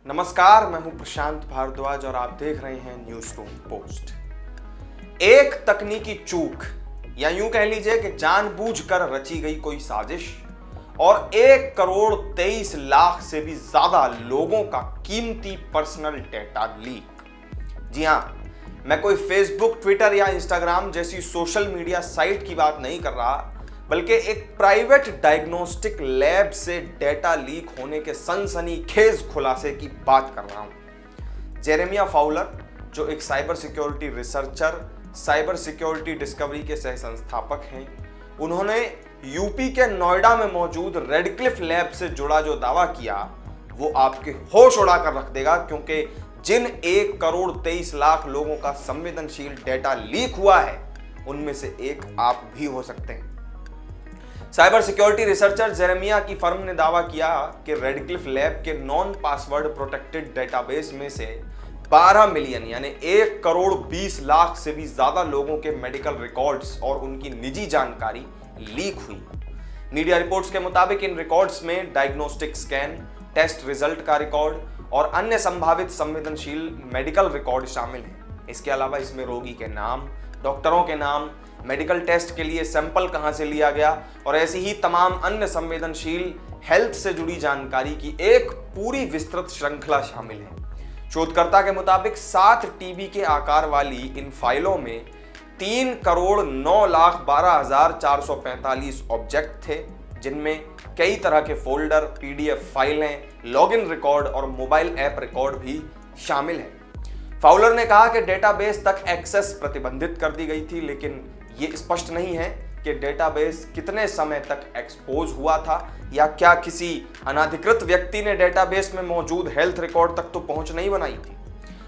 नमस्कार, मैं हूं प्रशांत भारद्वाज और आप देख रहे हैं न्यूज रूम पोस्ट। एक तकनीकी चूक या यूं कह लीजिए कि जानबूझकर रची गई कोई साजिश और 1,23,00,000 से भी ज्यादा लोगों का कीमती पर्सनल डेटा लीक। जी हां, मैं कोई फेसबुक, ट्विटर या इंस्टाग्राम जैसी सोशल मीडिया साइट की बात नहीं कर रहा, बल्कि एक प्राइवेट डायग्नोस्टिक लैब से डेटा लीक होने के सनसनीखेज खुलासे की बात कर रहा हूं। जेरेमिया फाउलर, जो एक cyber security researcher, cyber security discovery के सह संस्थापक हैं, उन्होंने यूपी के नोएडा में मौजूद रेडक्लिफ लैब से जुड़ा जो दावा किया वो आपके होश उड़ा कर रख देगा, क्योंकि जिन 1,23,00,000 लोगों का संवेदनशील डेटा लीक हुआ है उनमें से एक आप भी हो सकते हैं। साइबर सिक्योरिटी रिसर्चर जेरेमिया की फर्म ने दावा किया कि रेडक्लिफ लैब के नॉन पासवर्ड प्रोटेक्टेड डेटाबेस में से 12 मिलियन यानी 1,20,00,000 से भी ज्यादा लोगों के मेडिकल रिकॉर्ड्स और उनकी निजी जानकारी लीक हुई। मीडिया रिपोर्ट्स के मुताबिक इन रिकॉर्ड्स में डायग्नोस्टिक स्कैन, टेस्ट रिजल्ट का रिकॉर्ड और अन्य संभावित संवेदनशील मेडिकल रिकॉर्ड शामिल हैं। इसके अलावा इसमें रोगी के नाम, डॉक्टरों के नाम, मेडिकल टेस्ट के लिए सैंपल कहां से लिया गया और ऐसी ही तमाम अन्य संवेदनशील हेल्थ से जुड़ी जानकारी की एक पूरी विस्तृत श्रृंखला शामिल है। शोधकर्ता के मुताबिक 7 टीबी के आकार वाली इन फाइलों में 3,09,12,445 ऑब्जेक्ट थे, जिनमें कई तरह के फोल्डर, पीडीएफ फाइलें, लॉगिन रिकॉर्ड और मोबाइल ऐप रिकॉर्ड भी शामिल हैं। फाउलर ने कहा कि डेटाबेस तक एक्सेस प्रतिबंधित कर दी गई थी, लेकिन ये स्पष्ट नहीं है कि डेटाबेस कितने समय तक एक्सपोज हुआ था या क्या किसी अनधिकृत व्यक्ति ने डेटाबेस में मौजूद हेल्थ रिकॉर्ड तक तो पहुंच नहीं बनाई थी।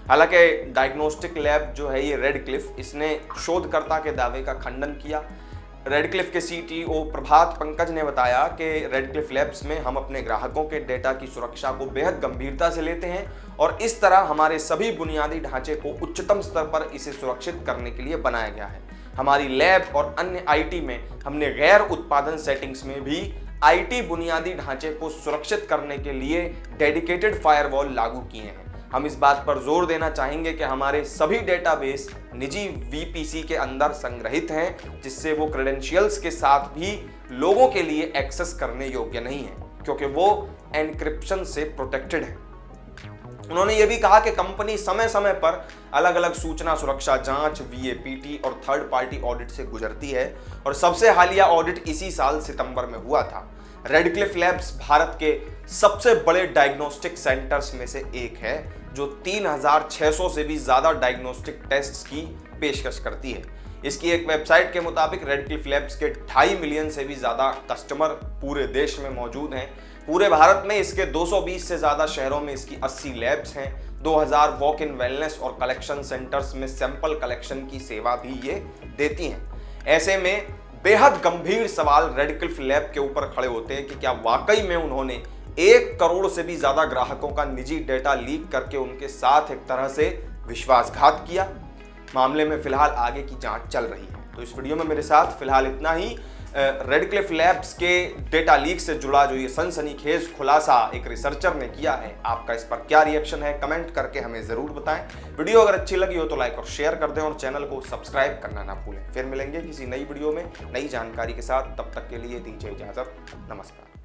हालांकि डायग्नोस्टिक लैब जो है ये रेडक्लिफ, इसने शोधकर्ता के दावे का खंडन किया। रेडक्लिफ के सीटीओ प्रभात पंकज ने बताया कि रेडक्लिफ लैब्स में हम अपने ग्राहकों के डेटा की सुरक्षा को बेहद गंभीरता से लेते हैं और इस तरह हमारे सभी बुनियादी ढांचे को उच्चतम स्तर पर इसे सुरक्षित करने के लिए बनाया गया है। हमारी लैब और अन्य आईटी में हमने गैर उत्पादन सेटिंग्स में भी आईटी बुनियादी ढांचे को सुरक्षित करने के लिए डेडिकेटेड फायरवॉल लागू किए हैं। हम इस बात पर जोर देना चाहेंगे कि हमारे सभी डेटाबेस निजी वीपीसी के अंदर संग्रहित हैं, जिससे वो क्रेडेंशियल्स के साथ भी लोगों के लिए एक्सेस करने योग्य नहीं है, क्योंकि वो एनक्रिप्शन से प्रोटेक्टेड है। उन्होंने ये भी कहा कि कंपनी समय समय पर अलग अलग सूचना सुरक्षा जांच, वीएपीटी और थर्ड पार्टी ऑडिट से गुजरती है और सबसे हालिया ऑडिट इसी साल सितंबर में हुआ था। रेडक्लिफ लैब्स भारत के सबसे बड़े डायग्नोस्टिक सेंटर्स में से एक है, जो 3,600 से भी ज्यादा डायग्नोस्टिक टेस्ट्स की पेशकश करती है। इसकी एक वेबसाइट के मुताबिक रेडक्लिफ लैब्स के 2.5 मिलियन से भी ज्यादा कस्टमर पूरे देश में मौजूद हैं। पूरे भारत में इसके 220 से ज्यादा शहरों में इसकी 80 लैब्स हैं। 2000 वॉक इन वेलनेस और कलेक्शन सेंटर्स में सैंपल कलेक्शन की सेवा भी ये देती हैं। ऐसे में बेहद गंभीर सवाल रेडक्लिफ लैब के ऊपर खड़े होते हैं कि क्या वाकई में उन्होंने 1 करोड़ से भी ज्यादा ग्राहकों का निजी डेटा लीक करके उनके साथ एक तरह से विश्वासघात किया। मामले में फिलहाल आगे की जांच चल रही है। तो इस वीडियो में मेरे साथ फिलहाल इतना ही। रेडक्लिफ लैब्स के डेटा लीक से जुड़ा जो ये सनसनीखेज खुलासा एक रिसर्चर ने किया है, आपका इस पर क्या रिएक्शन है, कमेंट करके हमें जरूर बताएं। वीडियो अगर अच्छी लगी हो तो लाइक और शेयर कर दें और चैनल को सब्सक्राइब करना ना भूलें। फिर मिलेंगे किसी नई वीडियो में नई जानकारी के साथ, तब तक के लिए दीजिए इजाजत। नमस्कार।